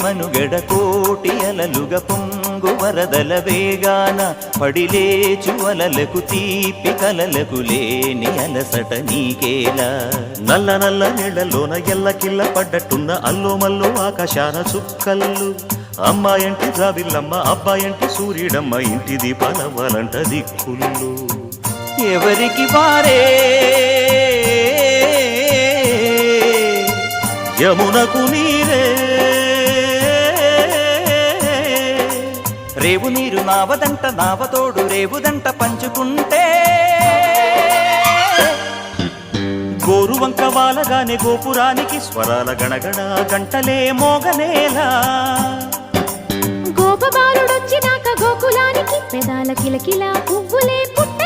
మనుగడ కోటి అలలుగ పొంగు వరదల వేగాన పడిలేచు అలలకు తీపి కలలకు లేని అలసట నీకేలా నల్ల నల్ల నీళ్లలోన ఎల్లకిల్ల పడ్డట్టున్న అల్లో మల్లో ఆకాశాన చుక్కల్లు అమ్మాయంటి జాబిల్లమ్మ అబ్బాయంటి సూర్యుడమ్మ ఇంటి దీపాలవ్వాలంట దిక్కుళ్ళు ఎవరికి వారే యమునకు నీరే రేవు నీరు నావదంట నావతోడు రేవుదంట పంచుకుంటే గోరువంక వాలగానే గోపురానికి స్వరాల గణగణ గంటలే మోగనేలా గోపబాలుడొచ్చినాక గోకులానికి పెదాల కిలకిల పువ్వులే పుట్ట